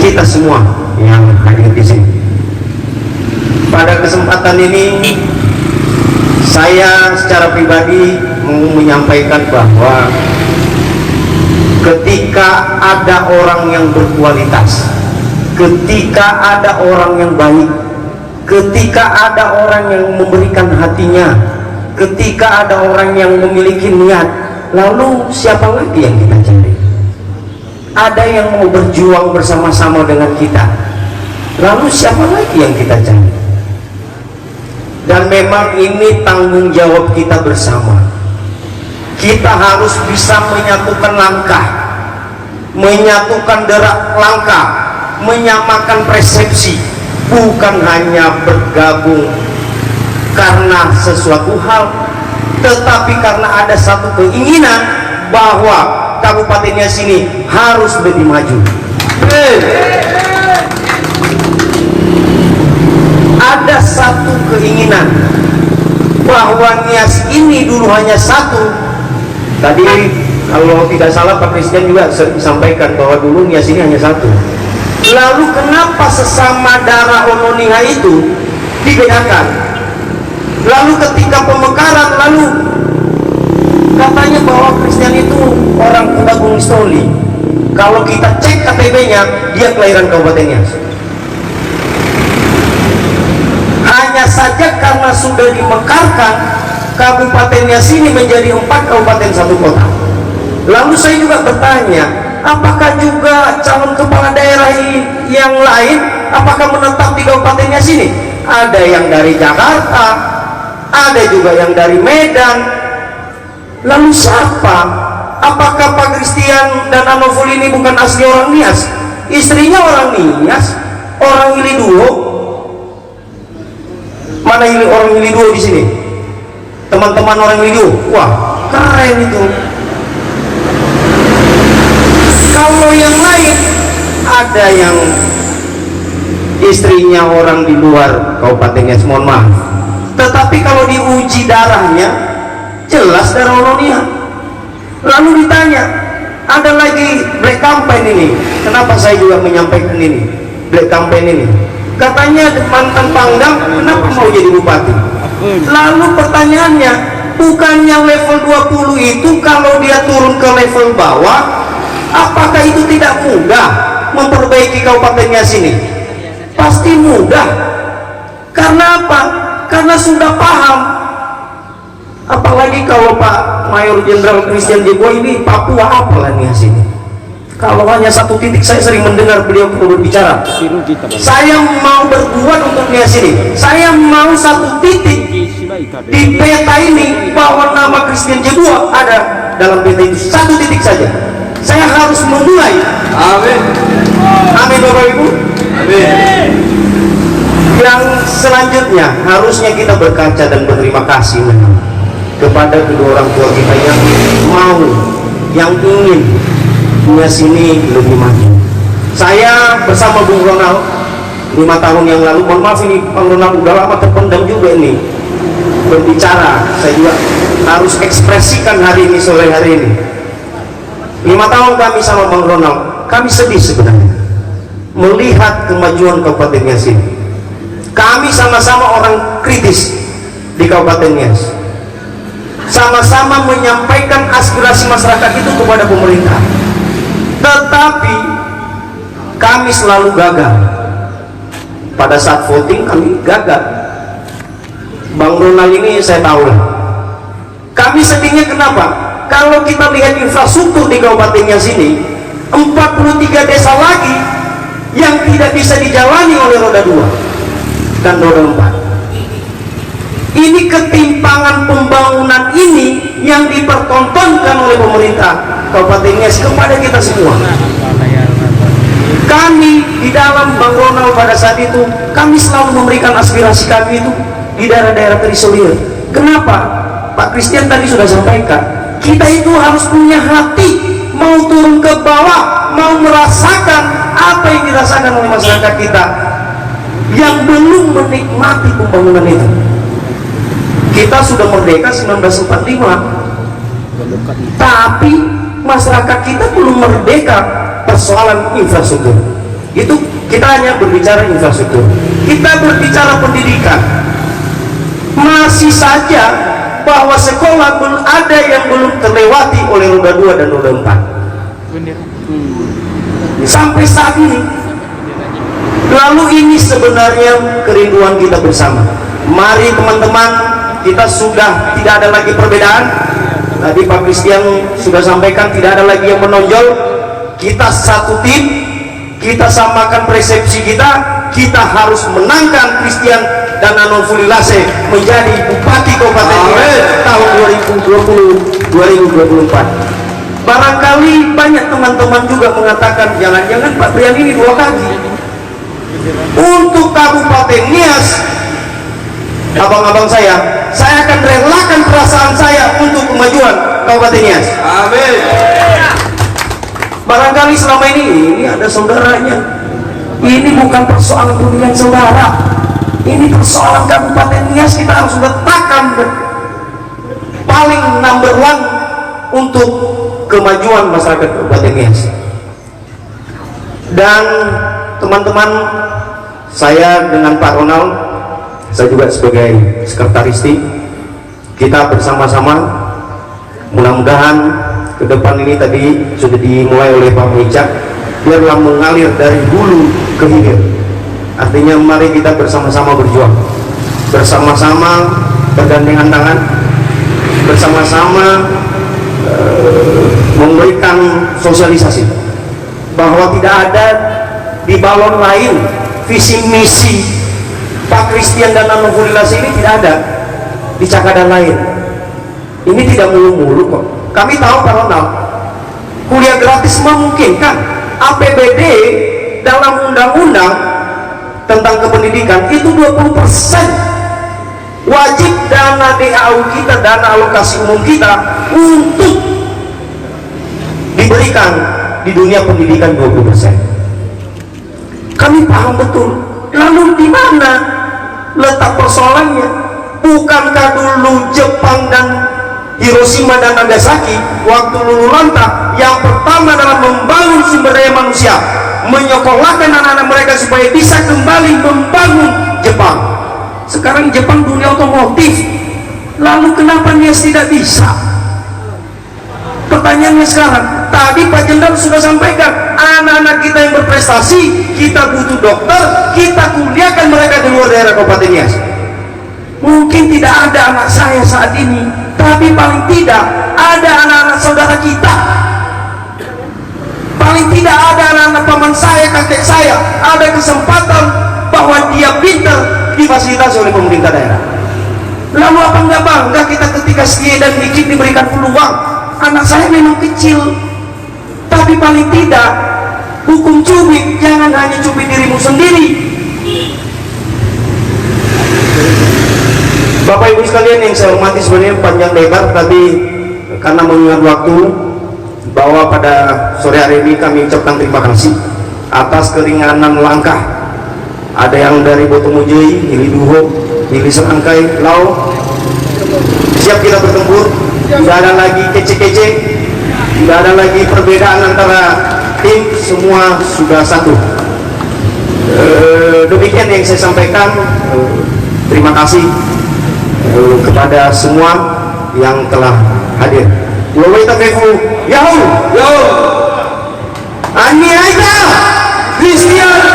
kita semua yang hadir di sini. Pada kesempatan ini saya secara pribadi mau menyampaikan bahwa ketika ada orang yang berkualitas, ketika ada orang yang baik, ketika ada orang yang memberikan hatinya, ketika ada orang yang memiliki niat, lalu siapa lagi yang kita cari? Ada yang mau berjuang bersama-sama dengan kita, lalu siapa lagi yang kita cari? Dan memang ini tanggung jawab kita bersama. Kita harus bisa menyatukan langkah, menyatukan gerak langkah, menyamakan persepsi, bukan hanya bergabung karena sesuatu hal, tetapi karena ada satu keinginan bahwa Kabupaten Nias ini harus lebih maju. Ada satu keinginan bahwa Nias ini dulu hanya satu. Tadi kalau tidak salah Pak Presiden juga sampaikan bahwa dulu Nias ini hanya satu. Lalu kenapa sesama darah Ononiha itu dibedakan? Lalu ketika pemekaran, lalu katanya bahwa Kristen itu orang Kudagung Istoli. Kalau kita cek KTP-nya, dia kelahiran Kabupaten Nias. Hanya saja karena sudah dimekarkan, Kabupaten Nias ini menjadi 4 kabupaten 1 kota. Lalu saya juga bertanya, apakah juga calon kepala daerah yang lain apakah menetap di Kabupaten Nias ini? Ada yang dari Jakarta, ada juga yang dari Medan. Lalu siapa? Apakah Pak Christian dan Anoful ini bukan asli orang Nias? Istrinya orang Nias, orang Iliduo. Mana orang Iliduo di sini? Teman-teman orang Iliduo. Wah, keren itu. Kalau yang lain, ada yang istrinya orang di luar Kabupaten Nias, mohon maaf. Tetapi kalau diuji darahnya, jelas darah Ononiha. Lalu ditanya, ada lagi black campaign ini. Kenapa saya juga menyampaikan ini? Black campaign ini. Katanya mantan Pangdam, kenapa mau jadi bupati? Lalu pertanyaannya, bukannya level 20 itu kalau dia turun ke level bawah, apakah itu tidak mudah memperbaiki Kabupaten Nias ini? Pasti mudah. Karena apa? Karena sudah paham. Apalagi kalau Pak Mayor Jenderal Christian Jebo ini Papua apalah Nias ini. Kalau hanya satu titik, saya sering mendengar beliau berbicara, saya mau berbuat untuk Nias ini, saya mau satu titik di peta ini bahwa nama Christian Jebo ada dalam peta itu, satu titik saja. Saya harus memulai. Amin. Amin Bapak Ibu. Amin. Yang selanjutnya harusnya kita berkaca dan berterima kasih kepada kedua orang tua kita yang mau, yang ingin Nias ini lebih maju. Saya bersama Bung Ronald 5 tahun yang lalu, mohon maaf ini Bang Ronald udah lama terpendam juga ini berbicara, saya juga harus ekspresikan hari ini, sore hari ini. 5 tahun kami sama Bang Ronald, kami sedih sebenarnya melihat kemajuan Kabupaten Nias ini. Kami sama-sama orang kritis di Kabupaten Nias, sama-sama menyampaikan aspirasi masyarakat itu kepada pemerintah, tetapi kami selalu gagal. Pada saat voting kami gagal. Bang Ronald ini saya tahu lah. Kami sedihnya kenapa? Kalau kita lihat infrastruktur di Kabupaten Nias ini, 43 desa lagi yang tidak bisa dijalani oleh roda 2 dan roda 4. Ini ketimpangan pembangunan ini yang dipertontonkan oleh pemerintah Kabupaten Nias kepada kita semua. Kami di dalam Bang Ronald pada saat itu, kami selalu memberikan aspirasi kami itu di daerah-daerah terisolir. Kenapa? Pak Christian tadi sudah sampaikan, kita itu harus punya hati, mau turun ke bawah, mau merasakan apa yang dirasakan oleh masyarakat kita yang belum menikmati pembangunan itu. Kita sudah merdeka 1945, tapi masyarakat kita belum merdeka persoalan infrastruktur. Itu kita hanya berbicara infrastruktur, kita berbicara pendidikan. Masih saja bahwa sekolah belum ada yang belum terlewati oleh roda 2 dan roda 4 sampai saat ini. Lalu ini sebenarnya kerinduan kita bersama. Mari teman-teman, kita sudah tidak ada lagi perbedaan. Tadi Pak Christian sudah sampaikan, tidak ada lagi yang menonjol. Kita satu tim, kita samakan persepsi kita. Kita harus menangkan Christian dan Anon Fulilase menjadi Bupati Kabupaten Nias tahun 2020-2024. Barangkali banyak teman-teman juga mengatakan, jangan-jangan Pak Brian ini 2 kaki. Untuk Kabupaten Nias, abang-abang saya akan relakan perasaan saya untuk kemajuan Kabupaten Nias. Amin. Barangkali selama ini ada saudaranya. Ini bukan persoalan pemilihan saudara, ini persoalan Kabupaten Nias. Kita harus letakkan paling number 1 untuk kemajuan masyarakat Kabupaten Nias. Dan teman-teman, saya dengan Pak Ronald, saya juga sebagai sekretaris tim, kita bersama-sama mudah-mudahan ke depan ini tadi sudah dimulai oleh Pak Micak, biarlah mengalir dari hulu ke hilir. Artinya mari kita bersama-sama berjuang, bersama-sama bergandengan tangan, bersama-sama memberikan sosialisasi bahwa tidak ada di balon lain visi misi Pak Christian dan Anon Fulilase ini, tidak ada di cakadan lain. Ini tidak mulu-mulu kok. Kami tahu Pak Ronald, kuliah gratis memungkinkan. APBD dalam undang-undang tentang kependidikan itu 20%. Wajib dana DAU kita, dana alokasi umum kita, untuk diberikan di dunia pendidikan 20%. Kami paham betul. Lalu di mana letak persoalannya? Bukankah dulu Jepang dan Hiroshima dan Nagasaki waktu lulu lantak yang pertama adalah membangun sumber daya manusia, menyekolahkan anak-anak mereka supaya bisa kembali membangun Jepang. Sekarang Jepang dunia otomotif, lalu kenapa Nias tidak bisa? Pertanyaannya sekarang, tadi Pak Jenderal sudah sampaikan, anak-anak kita yang berprestasi, kita butuh dokter, kita kuliahkan mereka di luar daerah Kabupaten Nias. Mungkin tidak ada anak saya saat ini, tapi paling tidak ada anak-anak saudara kita, paling tidak ada anak-anak paman saya, kakek saya, ada kesempatan bahwa dia pintar difasilitasi oleh pemerintah daerah. Lalu apa enggak bangga kita ketika Setie dan Dikit diberikan peluang? Anak saya memang kecil, tapi paling tidak hukum cubit, jangan hanya cubit dirimu sendiri. Bapak Ibu sekalian yang saya hormati, sebenarnya panjang lebar, tapi karena mengingat waktu, bahwa pada sore hari ini kami ucapkan terima kasih atas keringanan langkah. Ada yang dari Botomujui, Hili Duho, Hili Serangkai, Lau, siap kita bertempur. Tidak ada lagi kece-kece, tidak ada lagi perbedaan antara tim, semua sudah satu. Demikian yang saya sampaikan. Terima kasih kepada semua yang telah hadir. Yahoo! Ani Aida! Christian!